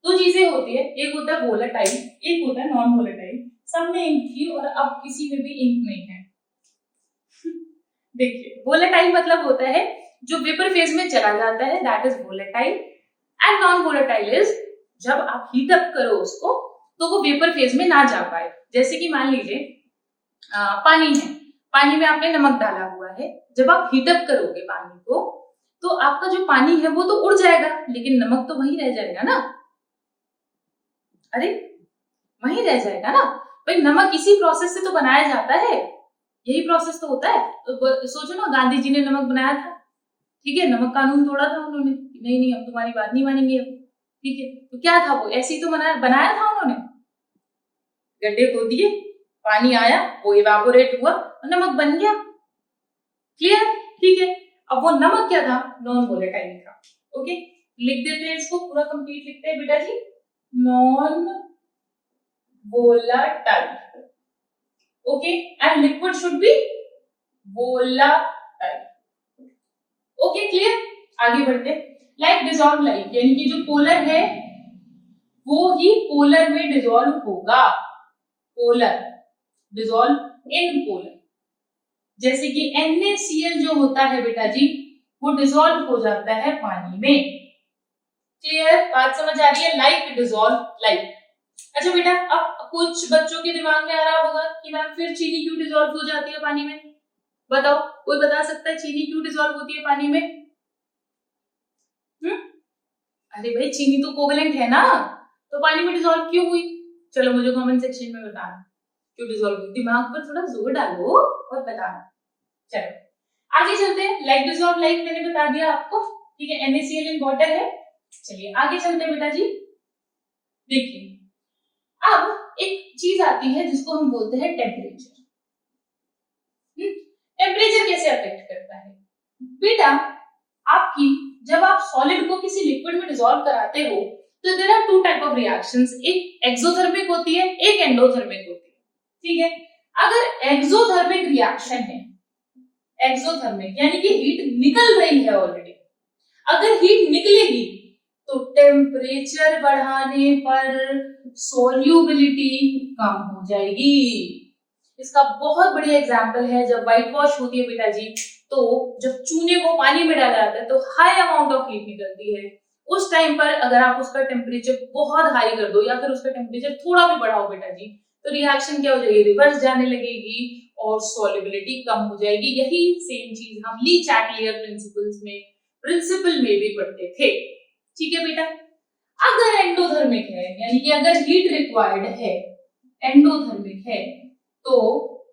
दो चीजें होती है, एक होता है वोलेटाइल, एक होता है नॉन वोलेटाइल। सब में इंक थी और अब किसी में भी इंक नहीं है देखिए वोलेटाइल मतलब होता है जो वेपर फेज में चला जाता है, that is volatile. And non volatile is जब आप हीट अप करो उसको तो वो वेपर फेज में ना जा पाए। जैसे कि मान लीजिए पानी है, पानी में आपने नमक डाला हुआ है, जब आप हीट अप करोगे पानी को तो आपका जो पानी है वो तो उड़ जाएगा, लेकिन नमक तो वहीं रह जाएगा ना। अरे वहीं रह जाएगा ना भाई, नमक इसी प्रोसेस से तो बनाया जाता है, यही प्रोसेस तो होता है। तो सोचो ना, गांधी जी ने नमक बनाया था, ठीक है, नमक कानून तोड़ा था उन्होंने, नहीं नहीं हम तुम्हारी बात नहीं मानेंगे अब, ठीक है। तो क्या था वो, ऐसे ही तो बनाया था उन्होंने, गड्ढे खोद दिए, पानी आया, वो इवापोरेट हुआ और नमक बन गया। क्लियर, ठीक है। अब वो नमक क्या था, नॉन वोलेटाइल था। ओके, लिख देते हैं इसको, पूरा कंप्लीट लिखते हैं बेटा जी, non volatile. Okay, and liquid should be volatile. Okay clear, आगे बढ़ते। लाइक डिसॉल्व लाइक, यानी कि जो पोलर है वो ही पोलर में डिसॉल्व होगा, पोलर डिसॉल्व इन पोलर। जैसे कि NaCl जो होता है बेटा जी वो डिसॉल्व हो जाता है पानी में। क्लियर, बात समझ आ रही है, लाइक डिसॉल्व लाइक। अच्छा बेटा, अब कुछ बच्चों के दिमाग में आ रहा होगा कि मैम फिर चीनी क्यों डिसॉल्व हो जाती है पानी में, बताओ, कोई बता सकता है चीनी क्यों डिसॉल्व होती है पानी में? अरे भाई चीनी तो कोवेलेंट है ना, तो पानी में डिसॉल्व क्यों हुई? चलो मुझे कमेंट सेक्शन में बताना क्यों डिसॉल्व हुई, दिमाग पर थोड़ा जोर डालो और बताना। चलो आगे चलते हैं, लाइक डिसॉल्व लाइक मैंने बता दिया आपको, ठीक है, NaCl इन वाटर है। चलिए आगे चलते हैं बेटा जी। देखिए अब एक चीज आती है जिसको हम बोलते हैं टेम्परेचर। टेम्परेचर कैसे अफेक्ट करता है बेटा? आपकी जब आप सॉलिड को किसी लिक्विड में डिसॉल्व कराते हो तो there are two type of reactions, एक एक्सोथर्मिक होती है, एक एंडोथर्मिक होती है, ठीक है। अगर एक्सोथर्मिक रिएक्शन है, एक्सोथर्मिक यानी कि हीट निकल रही है ऑलरेडी, अगर हीट निकलेगी तो टेम्परेचर बढ़ाने पर सोल्यूबिलिटी कम हो जाएगी। इसका बहुत बढ़िया एग्जांपल है जब व्हाइट वॉश होती है बेटा जी, तो जब चूने को पानी में डाला जाता है तो हाई अमाउंट ऑफ हीट निकलती है। उस टाइम पर अगर आप उसका टेम्परेचर बहुत हाई कर दो या फिर उसका टेम्परेचर थोड़ा भी बढ़ाओ बेटा जी, तो रिएक्शन क्या हो जाएगी, रिवर्स जाने लगेगी और सॉल्युबिलिटी कम हो जाएगी। यही सेम चीज हम ली चैटलियर प्रिंसिपल में भी पढ़ते थे, ठीक है बेटा। अगर एंडोथर्मिक है यानी कि अगर हीट रिक्वायर्ड है, एंडोथर्मिक है तो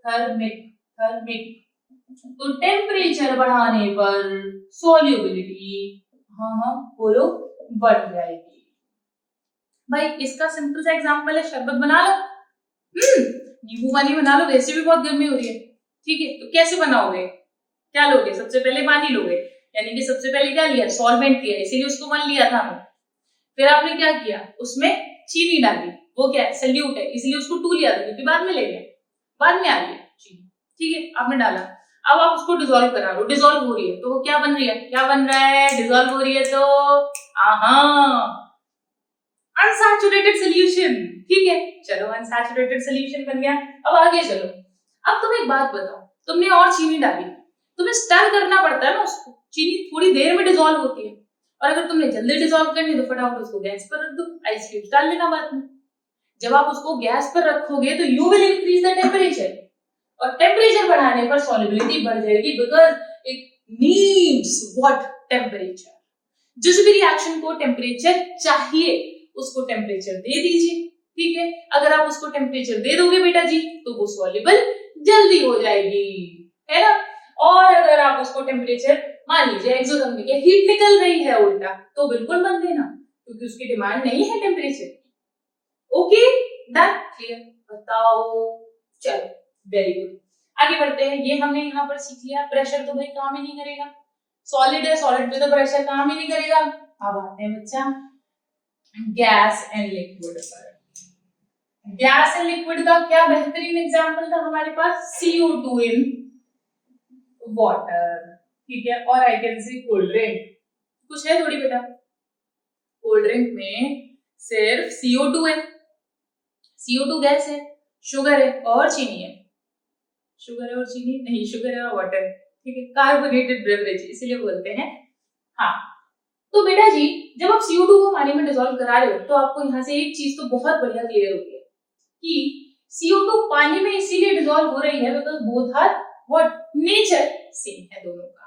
थर्मिक तो टेम्परेचर बढ़ाने पर सोल्यूबिलिटी, हाँ बोलो, बढ़ जाएगी। भाई इसका सिंपल सा एग्जांपल है, शरबत बना लो, नींबू पानी बना लो, वैसे भी बहुत गर्मी हो रही है, ठीक है, तो कैसे बनाओगे, क्या लोगे, सबसे पहले पानी लोगे, यानी कि सबसे पहले क्या लिया, सॉल्वेंट लिया, इसीलिए उसको 1 लिया था हमने। फिर आपने क्या किया, उसमें चीनी डाली, वो क्या है, सल्यूट है, इसलिए उसको 2 लिया था क्योंकि बाद में ले गया, बाद में आ रही है चीनी, ठीक है, आपने डाला। अब आप उसको डिसॉल्व करा लो, डिसॉल्व हो रही है तो वो क्या बन रही है, क्या बन रहा है, डिसॉल्व हो रही है तो अनसैचुरेटेड सॉल्यूशन, ठीक है, चलो अनसैचुरेटेड सॉल्यूशन बन गया। अब आगे चलो, अब तुम एक बात बताओ, तुमने और चीनी डाली, तुम्हें स्टर करना पड़ता है ना उसको, चीनी थोड़ी देर में डिसॉल्व होती है, और अगर तुमने जल्दी डिसॉल्व करनी तो फटाफट उसको गैस पर रख दो, आइस क्यूब्स डाल लेना बाद में। जब आप उसको गैस पर रखोगे तो you will increase the temperature, और टेम्परेचर बढ़ाने पर सॉल्युबिलिटी बढ़ जाएगी, because it needs what, temperature. जिस भी रिएक्शन को टेम्परेचर चाहिए उसको टेम्परेचर दे दीजिए, ठीक है। अगर आप उसको टेम्परेचर दे दोगे बेटा जी तो वो सॉल्युबल जल्दी हो जाएगी, है ना। और अगर आप उसको टेम्परेचर, मान लीजिए एक्सोथर्मिक है, हीट निकल रही है उल्टा, तो बिल्कुल मत देना क्योंकि उसकी डिमांड नहीं है टेम्परेचर। ओके डन, क्लियर, बताओ, चलो वेरी गुड, आगे बढ़ते हैं। ये हमने यहाँ पर सीख लिया, प्रेशर तो भाई काम ही नहीं करेगा, सॉलिड है, सॉलिड पे तो प्रेशर काम ही नहीं करेगा। अब आते हैं बच्चा गैस एंड लिक्विड पर। गैस एंड लिक्विड का क्या बेहतरीन एग्जांपल था हमारे पास, CO2 इन वाटर, ठीक है, और I can say cold drink, कुछ है थोड़ी बेटा, कोल्ड ड्रिंक में सिर्फ CO2 है, CO2 गैस है, शुगर है और चीनी है, शुगर है और चीनी नहीं, शुगर है और वाटर, ठीक है, कार्बोनेटेड बेवरेज इसलिए बोलते हैं। हाँ, तो बेटा जी जब आप CO2 को पानी में डिसॉल्व करा रहे हो तो आपको यहाँ से एक चीज तो बहुत बढ़िया क्लियर हो गई कि CO2 पानी में इसीलिए डिसॉल्व हो रही है because both are what nature same है दोनों का,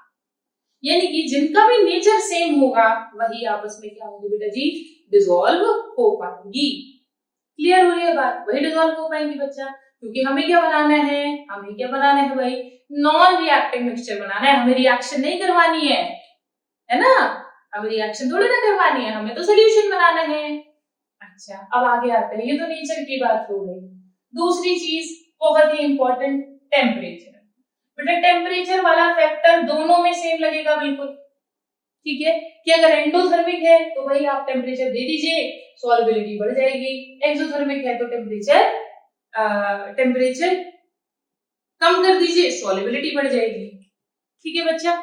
यानी कि जिनका भी नेचर सेम होगा वही आपस में क्या होंगे बेटा जी, डिसॉल्व हो पाएंगी। क्लियर हो रही है बात, वही डिसॉल्व हो पाएंगी बच्चा, क्योंकि हमें क्या बनाना है, हमें क्या बनाना है भाई, नॉन रिएक्टिव मिक्सचर बनाना है, हमें रिएक्शन नहीं करवानी है ना, हमें रिएक्शन थोड़ी ना करवानी है, हमें तो सोल्यूशन बनाना है। अच्छा अब आगे आते हैं, ये तो नेचर की बात हो गई। दूसरी चीज बहुत ही इंपॉर्टेंट, टेम्परेचर। बेटा टेम्परेचर वाला फैक्टर दोनों में सेम लगेगा बिल्कुल, ठीक है, कि अगर एंडोथर्मिक है तो वही आप टेम्परेचर दे दीजिए, सॉल्युबिलिटी बढ़ जाएगी, एक्सोथर्मिक है तो टेम्परेचर कम कर दीजिए, सॉल्युबिलिटी बढ़ जाएगी। ठीक है बच्चा,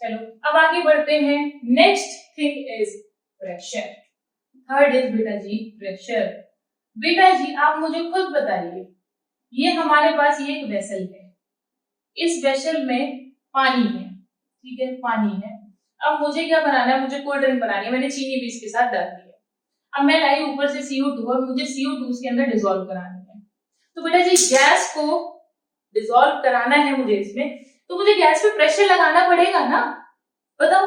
चलो अब आगे बढ़ते हैं। Next thing is pressure. Third is बेटा जी प्रेशर। बेटा जी आप मुझे खुद बताइए, ये हमारे पास ये एक वेसल है, इस वेसल में पानी है, ठीक है, पानी है। अब मुझे क्या बनाना है, मुझे कोल्ड ड्रिंक बनानी है, मैंने चीनी भी इसके साथ डाल दी है। अब मैं लाई ऊपर से CO2 और मुझे CO2 उसके अंदर डिसॉल्व करानी है। तो बेटा जी गैस को डिसॉल्व कराना है मुझे इसमें, तो मुझे गैस पे प्रेशर लगाना पड़ेगा ना। बताओ,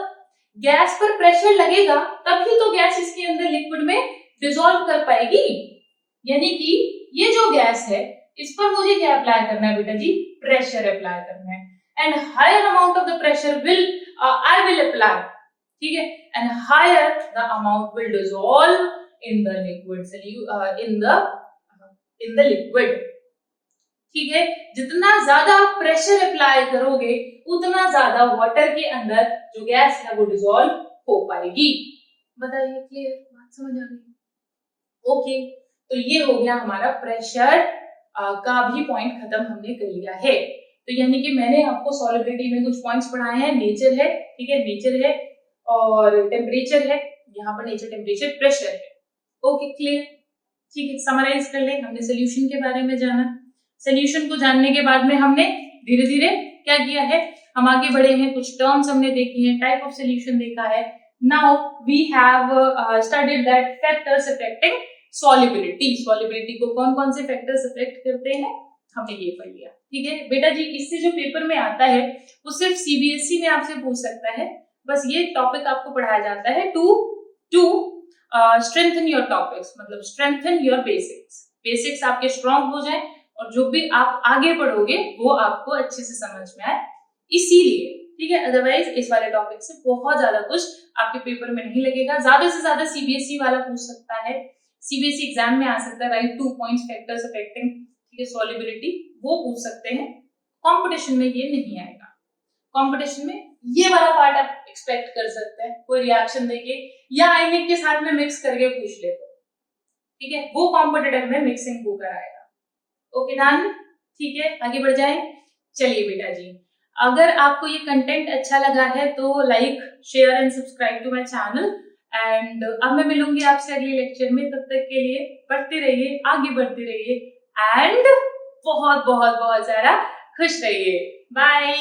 गैस पर प्रेशर लगेगा तभी तो गैस इसके अंदर लिक्विड में डिसॉल्व कर पाएगी। यानी कि ये जो गैस है इस पर मुझे क्या अप्लाई करना है बेटा जी, प्रेशर अप्लाई करना है, and higher amount of the pressure will I will apply, ठीक है, and higher the amount will dissolve in the liquid in the liquid. ठीक है, जितना ज्यादा आप प्रेशर अप्लाई करोगे उतना ज्यादा वाटर के अंदर जो गैस है वो डिसॉल्व हो पाएगी। बताइए क्लियर, बात समझ आ गई? ओके, तो ये हो गया हमारा प्रेशर का भी पॉइंट खत्म हमने कर लिया है। तो यानी कि मैंने आपको सॉलिबिलिटी में कुछ पॉइंट्स पढ़ाए हैं, नेचर है, ठीक है, नेचर है और टेम्परेचर है, यहाँ पर नेचर टेम्परेचर प्रेशर है। ओके क्लियर, ठीक है, समराइज कर ले। हमने सोल्यूशन के बारे में जाना, सोल्यूशन को जानने के बाद में हमने धीरे धीरे क्या किया है, हम आगे बढ़े हैं, कुछ टर्म्स हमने देखी हैं, टाइप ऑफ सोल्यूशन देखा है। Now we have studied that factors affecting solubility. Solubility को कौन कौन से फैक्टर्स अफेक्ट करते हैं हमने ये पढ़ लिया। ठीक है बेटा जी, इससे जो पेपर में आता है वो सिर्फ CBSE में आपसे पूछ सकता है, बस ये टॉपिक आपको पढ़ाया जाता है टू स्ट्रेंथन योर टॉपिक्स, मतलब स्ट्रेंथन योर बेसिक्स, बेसिक्स आपके स्ट्रॉन्ग हो जाए और जो भी आप आगे पढ़ोगे वो आपको अच्छे से समझ में आए, इसीलिए। ठीक है, अदरवाइज इस वाले टॉपिक से बहुत ज्यादा कुछ आपके पेपर में नहीं लगेगा। ज्यादा से ज्यादा CBSE वाला पूछ सकता है, CBSE एग्जाम में आ सकता है, राइट 2 पॉइंट्स फैक्टर्स अफेक्टिंग, ठीक है, सॉल्युबिलिटी, वो पूछ सकते हैं। कंपटीशन में ये नहीं आएगा, कंपटीशन में ये वाला पार्ट आप एक्सपेक्ट कर सकते हैं, कोई रिएक्शन देके या आयनिक के साथ में मिक्स करके पूछ ले, ठीक है, वो कॉम्पिटिटिव में मिक्सिंग को कराएगा। ओके डन, ठीक है, आगे बढ़ जाए। चलिए बेटा जी, अगर आपको ये कंटेंट अच्छा लगा है तो like share and subscribe to my channel, and अब मैं मिलूंगी आपसे अगले लेक्चर में। तब तक के लिए पढ़ते रहिए, आगे बढ़ते रहिए एंड बहुत बहुत बहुत ज्यादा खुश रहिए। बाय।